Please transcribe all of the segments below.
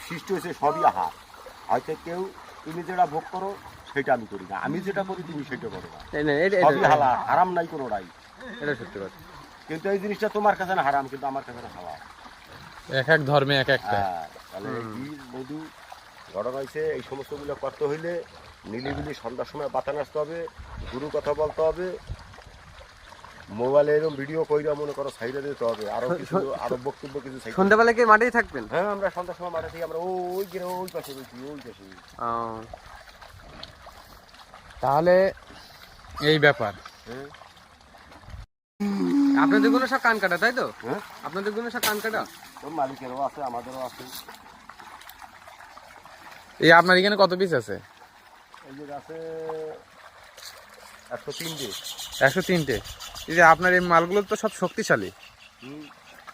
সৃষ্টি হয়েছে সবই হাত, হয়তো কেউ তুমি যেটা ভোগ করো সেটা আমি করি না, আমি যেটা করি তুমি সেটা করো না, সবই হালাল, হারাম নাই কোনোটাই। এটা সত্যি কথা। কিন্তু এই জিনিসটা তোমার কাছে না হারাম, কিন্তু আমার কাছে না হালাল। এক এক ধর্মে এক একটা। তাহলে বীর বধূ ঘটনা হয়েছে, এই সমস্তগুলো করতে হইলে নিলিবিলি সন্ধ্যার সময় বাতা নাচতে হবে, গুরু কথা বলতে হবে, মোবাইলে এরকম ভিডিও কইরা মনে করো সাইডে দিতে হবে, আরো কিছু আরো বক্তব্য কিছু। সন্ধ্যাবেলা কি মাঠেই থাকবেন? হ্যাঁ, আমরা সন্ধ্যার সময় মাঠে থেকে আমরা ওই গিয়ে ওই পাশে রয়েছি, ওই পাশে। তাহলে এই ব্যাপার। আপনাদের গুলো সব কান কাটা, তাই তো? হ্যাঁ, আপনাদের গুলো সব কান কাটা। তোর মালিকেরও আছে, আমাদেরও আছে। এই আপনার এখানে কত পিস আছে? এই যে আছে 103টে। 103টে। এই যে আপনার এই মালগুলো তো সব শক্তিশালী।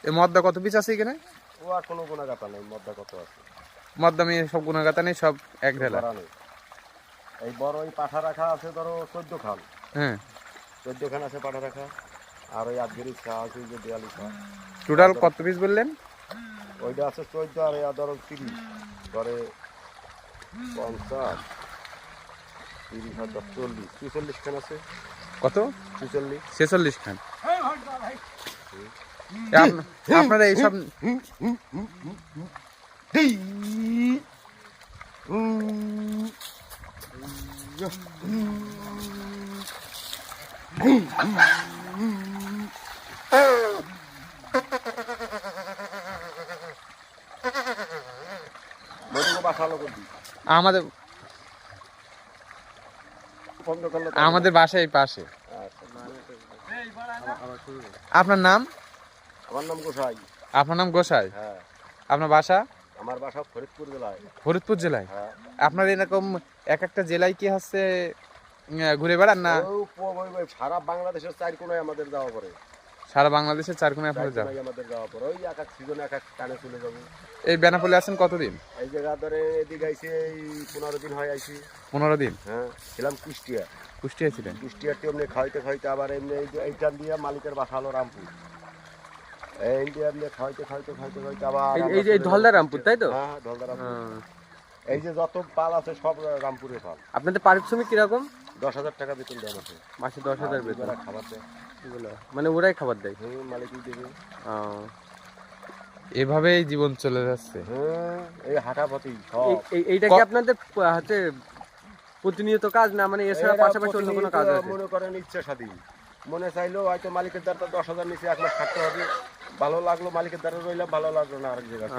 এই মদ্দা কত পিস আছে এখানে? ও আর কোনো গুণাগাতা নেই, মদ্দা কত আছে? মদ্দা মেয়ে সব গুণাগাতা নেই, সব এক ঢেলা। এই বড় ওই পাঠা রাখা আছে ধরো 14 খান। হ্যাঁ, 14 খান আছে পাঠা রাখা, আর ওই আধগিরি খা আছে যে দেয়ালি খা। টোটাল কত পিস বললেন? ওইটা আছে 14, আর এই ধরো 30, ধরে 50, 30 আর 10, 40, 46 খান আছে। কত? 46 খান। আপনারা এইসব আমাদের আমাদের বাসায় পাশে। আপনার নাম? আমার নাম গোসাই। আপনার নাম গোসাই? হ্যাঁ। আপনার বাসা? আমার বাসা ফরিদপুর জেলায়। ফরিদপুর জেলায়? হ্যাঁ। আপনার এরকম এক একটা জেলায় কি হচ্ছে ঘুরে বেড়ান না? সারা বাংলাদেশের 4 কোণায় আমাদের যাওয়া পড়ে। সারা বাংলাদেশের 4 কোণায় আপনারা যান? আমাদের যাওয়া পড়ে, ওই এক এক সিজনে এক এক টানে চলে যাবো। এই বেনাপোলে আছেন কতদিন? এই জায়গা ধরে এদিকে আইছি এই 15 দিন হয় আইছি। 15 দিন? হ্যাঁ, ছিলাম কুষ্টিয়া। কুষ্টিয়া ছিলেন? কুষ্টিয়াতে এমনি খাইতে খাইতে আবার এমনি এইটান দিয়ে মালিকের বাসা হলো রামপুর। এই দিয়ে এমনি খাইতে খাইতে আবার এই ধলদা রামপুর, তাই তো? হ্যাঁ, ধলদা রামপুর। এই যে যত পাল আছে সব রামপুরে পাল। আপনাদের পারিশ্রমিক কিরকম? 10,000 টাকা বেতন দেয় মাসে। মাসে 10,000 বেতন? খাবার দেয় মানে ওরাই খাবার দেয়? মালিকই দেবে। এভাবেই জীবন চলে যাচ্ছে। এই হাঁটাপথি সব। এইটা কি আপনাদের হাতে প্রতিনিয়ত কাজ না, মানে এছাড়া পাশাপাশি অন্য কোনো কাজ আছে? মনে করেন ইচ্ছা স্বাধীন, মনে চাইলেও হয়তো মালিকের দ্বারা 10,000 নিচে 1 মাস থাকতে হবে, ভালো লাগলো মালিকের দ্বারা রইলাম, ভালো লাগলো না আরেক জায়গায়।